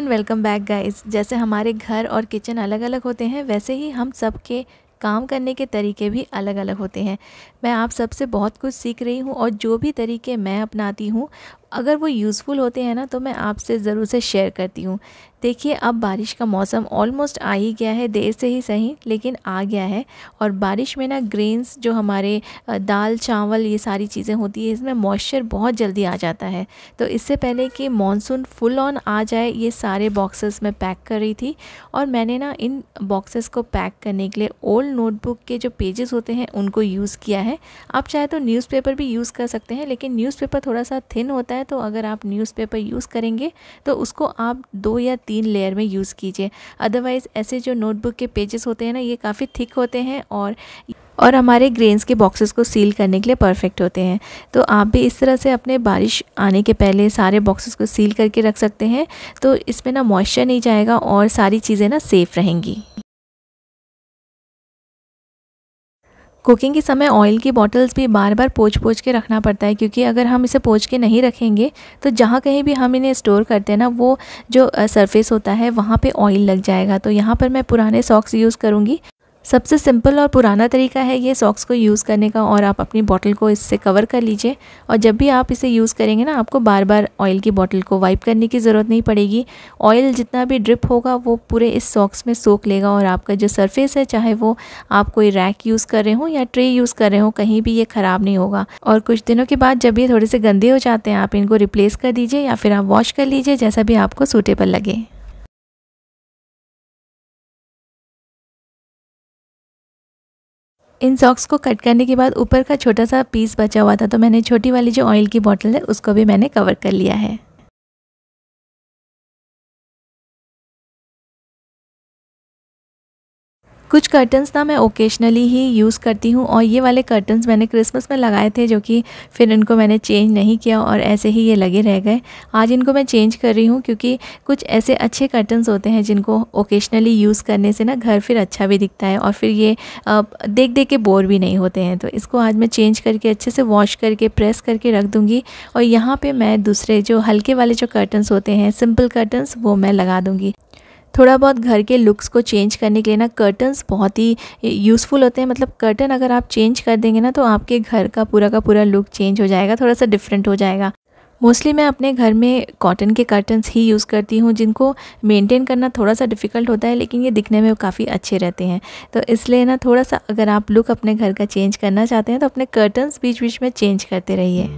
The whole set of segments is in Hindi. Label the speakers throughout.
Speaker 1: And welcome back guys. जैसे हमारे घर और किचन अलग अलग होते हैं, वैसे ही हम सब के काम करने के तरीके भी अलग अलग होते हैं। मैं आप सबसे बहुत कुछ सीख रही हूँ और जो भी तरीके मैं अपनाती हूँ, अगर वो यूज़फुल होते हैं ना, तो मैं आपसे ज़रूर से शेयर करती हूँ। देखिए, अब बारिश का मौसम ऑलमोस्ट आ ही गया है, देर से ही सही लेकिन आ गया है। और बारिश में ना ग्रेन्स जो हमारे दाल चावल ये सारी चीज़ें होती है, इसमें मॉइस्चर बहुत जल्दी आ जाता है। तो इससे पहले कि मॉनसून फुल ऑन आ जाए, ये सारे बॉक्सेस में पैक कर रही थी। और मैंने ना इन बॉक्सेस को पैक करने के लिए ओल्ड नोटबुक के जो पेजेस होते हैं उनको यूज़ किया है। आप चाहे तो न्यूज़पेपर भी यूज़ कर सकते हैं, लेकिन न्यूज़पेपर थोड़ा सा थिन होता है, तो अगर आप न्यूज़पेपर यूज़ करेंगे तो उसको आप 2 या 3 लेयर में यूज़ कीजिए। अदरवाइज़ ऐसे जो नोटबुक के पेजेस होते हैं ना, ये काफ़ी थिक होते हैं और हमारे ग्रेन्स के बॉक्सेस को सील करने के लिए परफेक्ट होते हैं। तो आप भी इस तरह से अपने बारिश आने के पहले सारे बॉक्सेस को सील करके रख सकते हैं, तो इसमें ना मॉइस्चर नहीं जाएगा और सारी चीज़ें ना सेफ़ रहेंगी। कुकिंग के समय ऑयल की बॉटल्स भी बार बार पोंछ के रखना पड़ता है, क्योंकि अगर हम इसे पोंछ के नहीं रखेंगे तो जहाँ कहीं भी हम इन्हें स्टोर करते हैं ना, वो जो सरफेस होता है वहाँ पे ऑयल लग जाएगा। तो यहाँ पर मैं पुराने सॉक्स यूज़ करूँगी। सबसे सिंपल और पुराना तरीका है ये सॉक्स को यूज़ करने का, और आप अपनी बॉटल को इससे कवर कर लीजिए। और जब भी आप इसे यूज़ करेंगे ना, आपको बार बार ऑयल की बॉटल को वाइप करने की ज़रूरत नहीं पड़ेगी। ऑयल जितना भी ड्रिप होगा वो पूरे इस सॉक्स में सोख लेगा, और आपका जो सरफेस है, चाहे वो आप कोई रैक यूज़ कर रहे हो या ट्रे यूज़ कर रहे हो, कहीं भी ये ख़राब नहीं होगा। और कुछ दिनों के बाद जब ये थोड़े से गंदे हो जाते हैं, आप इनको रिप्लेस कर दीजिए या फिर आप वॉश कर लीजिए, जैसा भी आपको सूटेबल लगे। इन सॉक्स को कट करने के बाद ऊपर का छोटा सा पीस बचा हुआ था, तो मैंने छोटी वाली जो ऑयल की बॉटल है उसको भी मैंने कवर कर लिया है। कुछ कर्टन्स ना मैं ओकेजनली ही यूज़ करती हूँ, और ये वाले कर्टन्स मैंने क्रिसमस में लगाए थे, जो कि फिर इनको मैंने चेंज नहीं किया और ऐसे ही ये लगे रह गए। आज इनको मैं चेंज कर रही हूँ, क्योंकि कुछ ऐसे अच्छे कर्टन्स होते हैं जिनको ओकेजनली यूज़ करने से ना घर फिर अच्छा भी दिखता है, और फिर ये देख देख के बोर भी नहीं होते हैं। तो इसको आज मैं चेंज करके अच्छे से वॉश करके प्रेस करके रख दूँगी। और यहाँ पर मैं दूसरे जो हल्के वाले जो कर्टन्स होते हैं, सिंपल कर्टन्स, वो मैं लगा दूँगी। थोड़ा बहुत घर के लुक्स को चेंज करने के लिए ना कर्टन्स बहुत ही यूज़फुल होते हैं। मतलब कर्टन अगर आप चेंज कर देंगे ना, तो आपके घर का पूरा लुक चेंज हो जाएगा, थोड़ा सा डिफरेंट हो जाएगा। मोस्टली मैं अपने घर में कॉटन के कर्टन्स ही यूज़ करती हूँ, जिनको मेंटेन करना थोड़ा सा डिफ़िकल्ट होता है, लेकिन ये दिखने में काफ़ी अच्छे रहते हैं। तो इसलिए ना थोड़ा सा अगर आप लुक अपने घर का चेंज करना चाहते हैं, तो अपने कर्टन्स बीच बीच में चेंज करते रहिए।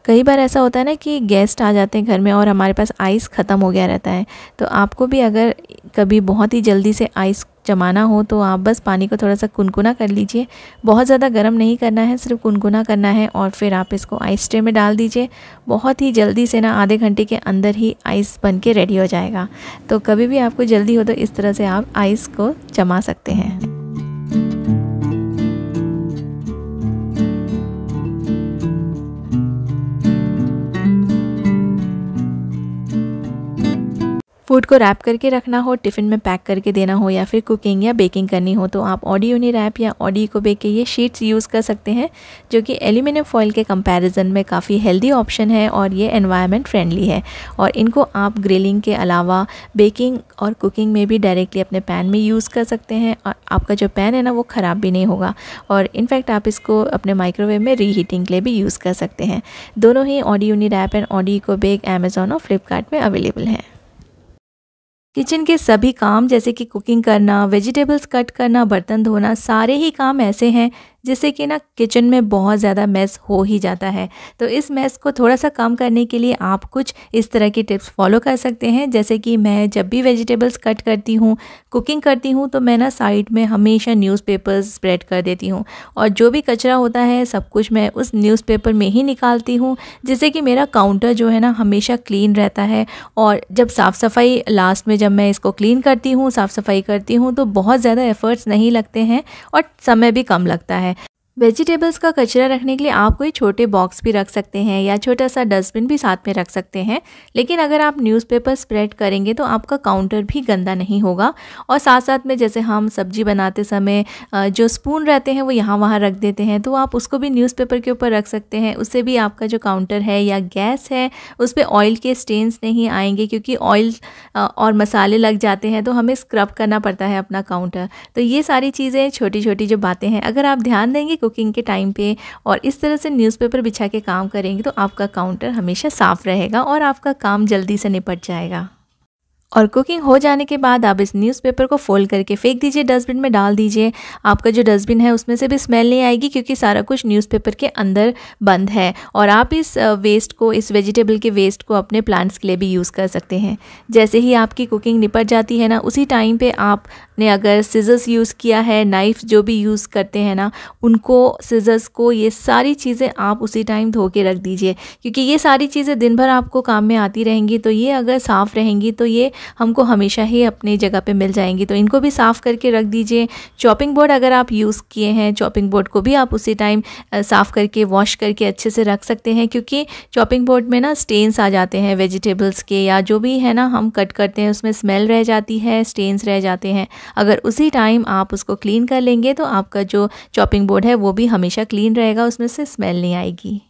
Speaker 1: कई बार ऐसा होता है ना कि गेस्ट आ जाते हैं घर में और हमारे पास आइस ख़त्म हो गया रहता है। तो आपको भी अगर कभी बहुत ही जल्दी से आइस जमाना हो, तो आप बस पानी को थोड़ा सा कुनकुना कर लीजिए। बहुत ज़्यादा गर्म नहीं करना है, सिर्फ कुनकुना करना है, और फिर आप इसको आइस ट्रे में डाल दीजिए। बहुत ही जल्दी से ना आधे घंटे के अंदर ही आइस बन के रेडी हो जाएगा। तो कभी भी आपको जल्दी हो तो इस तरह से आप आइस को जमा सकते हैं। फूड को रैप करके रखना हो, टिफ़िन में पैक करके देना हो, या फिर कुकिंग या बेकिंग करनी हो, तो आप ऑडी यूनी रैप या ऑडी इको बेक के ये शीट्स यूज़ कर सकते हैं, जो कि एल्यूमिनियम फॉइल के कंपैरिजन में काफ़ी हेल्दी ऑप्शन है, और ये एनवायरनमेंट फ्रेंडली है। और इनको आप ग्रिलिंग के अलावा बेकिंग और कुकिंग में भी डायरेक्टली अपने पैन में यूज़ कर सकते हैं, और आपका जो पैन है ना, वो ख़राब भी नहीं होगा। और इनफैक्ट आप इसको अपने माइक्रोवेव में रीहीटिंग के लिए भी यूज़ कर सकते हैं। दोनों ही ऑडी यूनी रैप एंड ऑडी इको बेक अमेज़ॉन और फ्लिपकार्ट में अवेलेबल हैं। किचन के सभी काम, जैसे कि कुकिंग करना, वेजिटेबल्स कट करना, बर्तन धोना, सारे ही काम ऐसे हैं जिससे कि ना किचन में बहुत ज़्यादा मेस हो ही जाता है। तो इस मेस को थोड़ा सा कम करने के लिए आप कुछ इस तरह की टिप्स फॉलो कर सकते हैं। जैसे कि मैं जब भी वेजिटेबल्स कट करती हूँ, कुकिंग करती हूँ, तो मैं ना साइड में हमेशा न्यूज़पेपर्स स्प्रेड कर देती हूँ, और जो भी कचरा होता है सब कुछ मैं उस न्यूज़पेपर में ही निकालती हूँ, जिससे कि मेरा काउंटर जो है ना हमेशा क्लीन रहता है। और जब साफ़ सफाई लास्ट में जब मैं इसको क्लीन करती हूँ, साफ़ सफाई करती हूँ, तो बहुत ज़्यादा एफ़र्ट्स नहीं लगते हैं और समय भी कम लगता है। वेजिटेबल्स का कचरा रखने के लिए आप कोई छोटे बॉक्स भी रख सकते हैं या छोटा सा डस्टबिन भी साथ में रख सकते हैं। लेकिन अगर आप न्यूज़पेपर स्प्रेड करेंगे तो आपका काउंटर भी गंदा नहीं होगा। और साथ साथ में जैसे हम सब्जी बनाते समय जो स्पून रहते हैं वो यहाँ वहाँ रख देते हैं, तो आप उसको भी न्यूज़पेपर के ऊपर रख सकते हैं। उससे भी आपका जो काउंटर है या गैस है उस पर ऑयल के स्टेन्स नहीं आएंगे, क्योंकि ऑयल और मसाले लग जाते हैं तो हमें स्क्रब करना पड़ता है अपना काउंटर। तो ये सारी चीज़ें छोटी छोटी जो बातें हैं अगर आप ध्यान देंगे कुकिंग के टाइम पे और इस तरह से न्यूज़पेपर बिछा के काम करेंगे तो आपका काउंटर हमेशा साफ़ रहेगा और आपका काम जल्दी से निपट जाएगा। और कुकिंग हो जाने के बाद आप इस न्यूज़पेपर को फोल्ड करके फेंक दीजिए, डस्टबिन में डाल दीजिए। आपका जो डस्टबिन है उसमें से भी स्मेल नहीं आएगी, क्योंकि सारा कुछ न्यूज़पेपर के अंदर बंद है। और आप इस वेस्ट को, इस वेजिटेबल के वेस्ट को अपने प्लांट्स के लिए भी यूज़ कर सकते हैं। जैसे ही आपकी कुकिंग निपट जाती है ना, उसी टाइम पे आपने अगर सिजर्स यूज़ किया है, नाइफ़ जो भी यूज़ करते हैं ना, उनको, सिजर्स को, ये सारी चीज़ें आप उसी टाइम धो के रख दीजिए, क्योंकि ये सारी चीज़ें दिन भर आपको काम में आती रहेंगी। तो ये अगर साफ़ रहेंगी तो ये हमको हमेशा ही अपनी जगह पे मिल जाएंगी। तो इनको भी साफ़ करके रख दीजिए। चॉपिंग बोर्ड अगर आप यूज़ किए हैं, चॉपिंग बोर्ड को भी आप उसी टाइम साफ़ करके, वॉश करके अच्छे से रख सकते हैं, क्योंकि चॉपिंग बोर्ड में ना स्टेन्स आ जाते हैं वेजिटेबल्स के, या जो भी है ना हम कट करते हैं उसमें स्मेल रह जाती है, स्टेन्स रह जाते हैं। अगर उसी टाइम आप उसको क्लीन कर लेंगे तो आपका जो चॉपिंग बोर्ड है वो भी हमेशा क्लीन रहेगा, उसमें से स्मेल नहीं आएगी।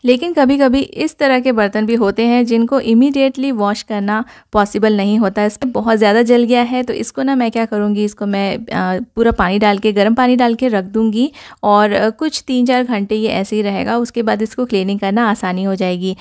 Speaker 1: लेकिन कभी कभी इस तरह के बर्तन भी होते हैं जिनको इमीडिएटली वॉश करना पॉसिबल नहीं होता है। इसमें बहुत ज़्यादा जल गया है तो इसको ना मैं क्या करूँगी, इसको मैं पूरा पानी डाल के, गर्म पानी डाल के रख दूँगी और कुछ 3-4 घंटे ये ऐसे ही रहेगा। उसके बाद इसको क्लीनिंग करना आसानी हो जाएगी।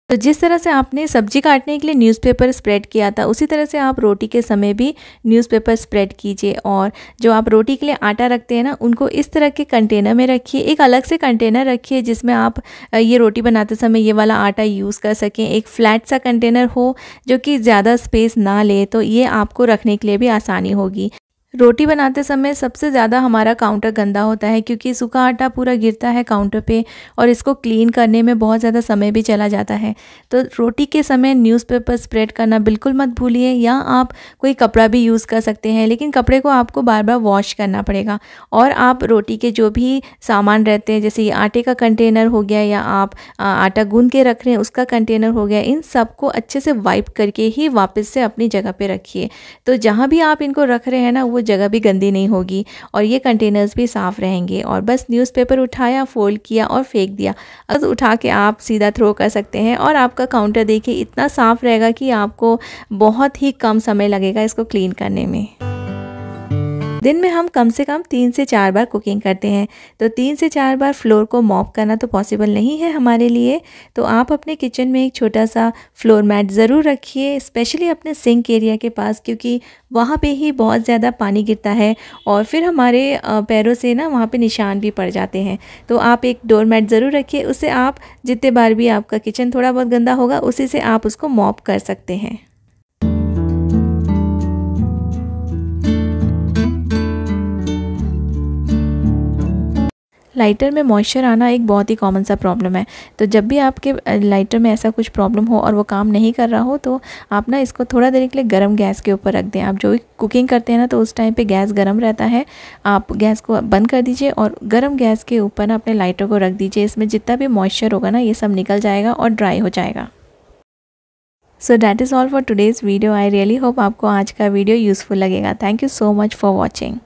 Speaker 1: तो जिस तरह से आपने सब्जी काटने के लिए न्यूज़पेपर स्प्रेड किया था, उसी तरह से आप रोटी के समय भी न्यूज़पेपर स्प्रेड कीजिए। और जो आप रोटी के लिए आटा रखते हैं ना, उनको इस तरह के कंटेनर में रखिए। एक अलग से कंटेनर रखिए जिसमें आप ये रोटी बनाते समय ये वाला आटा यूज़ कर सकें। एक फ्लैट सा कंटेनर हो जो कि ज़्यादा स्पेस ना ले, तो ये आपको रखने के लिए भी आसानी होगी। रोटी बनाते समय सबसे ज़्यादा हमारा काउंटर गंदा होता है, क्योंकि सूखा आटा पूरा गिरता है काउंटर पे और इसको क्लीन करने में बहुत ज़्यादा समय भी चला जाता है। तो रोटी के समय न्यूज़पेपर स्प्रेड करना बिल्कुल मत भूलिए, या आप कोई कपड़ा भी यूज़ कर सकते हैं, लेकिन कपड़े को आपको बार बार वॉश करना पड़ेगा। और आप रोटी के जो भी सामान रहते हैं, जैसे ये आटे का कंटेनर हो गया, या आप आटा गूंद के रख रहे हैं उसका कंटेनर हो गया, इन सबको अच्छे से वाइप करके ही वापस से अपनी जगह पे रखिए। तो जहाँ भी आप इनको रख रहे हैं ना, वो जगह भी गंदी नहीं होगी और ये कंटेनर्स भी साफ़ रहेंगे। और बस न्यूज़पेपर उठाया, फोल्ड किया और फेंक दिया। अगर उठा के आप सीधा थ्रो कर सकते हैं और आपका काउंटर देखिए इतना साफ़ रहेगा कि आपको बहुत ही कम समय लगेगा इसको क्लीन करने में। दिन में हम कम से कम 3 से 4 बार कुकिंग करते हैं, तो 3 से 4 बार फ्लोर को मॉप करना तो पॉसिबल नहीं है हमारे लिए। तो आप अपने किचन में एक छोटा सा फ्लोर मैट ज़रूर रखिए, स्पेशली अपने सिंक एरिया के पास, क्योंकि वहाँ पे ही बहुत ज़्यादा पानी गिरता है और फिर हमारे पैरों से ना वहाँ पे निशान भी पड़ जाते हैं। तो आप एक डोर मैट ज़रूर रखिए, उससे आप जितने बार भी आपका किचन थोड़ा बहुत गंदा होगा उसी से आप उसको मॉप कर सकते हैं। लाइटर में मॉइस्चर आना एक बहुत ही कॉमन सा प्रॉब्लम है। तो जब भी आपके लाइटर में ऐसा कुछ प्रॉब्लम हो और वो काम नहीं कर रहा हो, तो आप ना इसको थोड़ा देर के लिए गर्म गैस के ऊपर रख दें। आप जो भी कुकिंग करते हैं ना, तो उस टाइम पे गैस गर्म रहता है, आप गैस को बंद कर दीजिए और गर्म गैस के ऊपर ना अपने लाइटर को रख दीजिए। इसमें जितना भी मॉइस्चर होगा ना, ये सब निकल जाएगा और ड्राई हो जाएगा। So that is all for today's video. I really hope आपको आज का वीडियो यूज़फुल लगेगा। Thank you so much for watching.